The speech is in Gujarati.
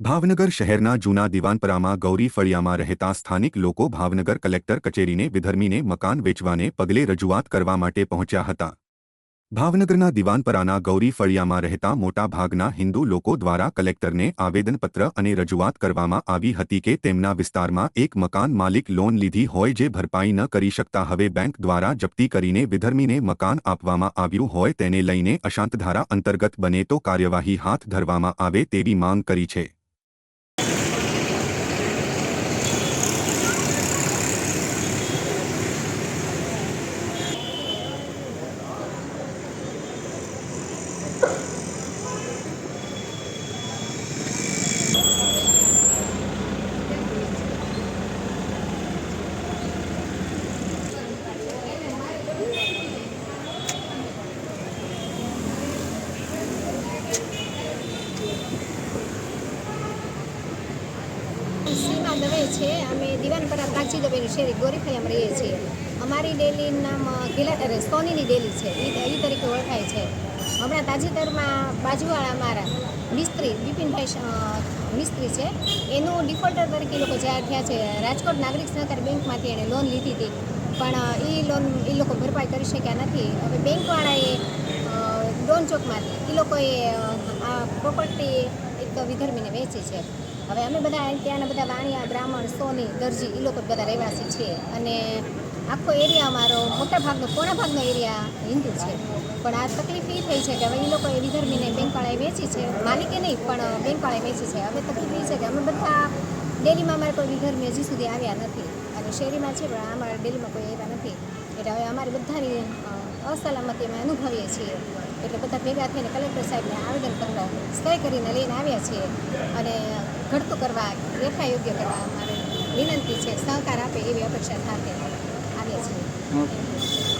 ભાવનગર શહેરના જૂના દિવાનપરામાં ગૌરી ફળિયામાં રહેતા સ્થાનિક લોકો ભાવનગર કલેક્ટર કચેરીને વિધર્મીને મકાન વેચવાને પગલે રજૂઆત કરવા માટે પહોંચ્યા હતા। ભાવનગરના દિવાનપરાના ગૌરી ફળિયામાં રહેતા મોટા ભાગના હિન્દુ લોકો દ્વારા કલેક્ટરને આવેદનપત્ર અને રજૂઆત કરવામાં આવી હતી કે તેમના વિસ્તારમાં એક મકાન માલિક લોન લીધી હોય જે ભરપાઈ ન કરી શકતા હવે બેંક દ્વારા જપ્તી કરીને વિધર્મીને મકાન આપવામાં આવ્યું હોય તેને લઈને અશાંતધારા અંતર્ગત બને તો કાર્યવાહી હાથ ધરવામાં આવે તેવી માંગ કરી છે। सीमा दवे छे अमे दीवानपरा प्राची दवेनी शेरी गोरीफळियामां रहीए छीए। अमारी डेली नाम गीला सोनीनी डेली छे ई तरीके ओळखाय छे। हमणां ताजेतरमां बाजूवाळा अमारा मिस्त्री बिपिनभाई मिस्त्री छे एनुं डिफॉल्टर तरीके लोको जाहेर थया छे। राजकोट नागरिक सहकारी बेंकमांथी एणे लोन लीधी हती पण ई लोन ई लोको भरपाई करी शक्या नथी। हवे बेंकवाळाए डोन चौकमांथी ई लोकोए आ प्रोपर्टी एक विधर्मीने वेची छे। હવે અમે બધા ત્યાંના બધા વાણિયા બ્રાહ્મણ સોની દરજી એ લોકો બધા રહેવાસી છીએ અને આખો એરિયા અમારો મોટા ભાગનો પોણા ભાગનો એરિયા હિન્દુ છે પણ આ તકલીફ એ થઈ છે કે હવે એ લોકોએ વિધર્મીને બેંકવાળાએ વેચી છે માલિકે નહીં પણ બેંકવાળાએ વેચી છે। હવે તકલીફ એ છે કે અમે બધા ડેલીમાં અમારે કોઈ વિધર્મી હજી સુધી આવ્યા નથી અને શેરીમાં છે પણ અમારા ડેલીમાં કોઈ આવ્યા નથી એટલે હવે અમારી બધાની असलामती અમે અનુભવીએ છીએ એટલે બધા ભેગા થઈને કલેક્ટર સાહેબને આવેદનપત્ર સહી કરીને લઈને આવ્યા છીએ અને ઘડતું કરવા યથાયોગ્ય કરવા અમારે વિનંતી છે સહકાર આપે એવી અપેક્ષા સાથે આવ્યા છીએ।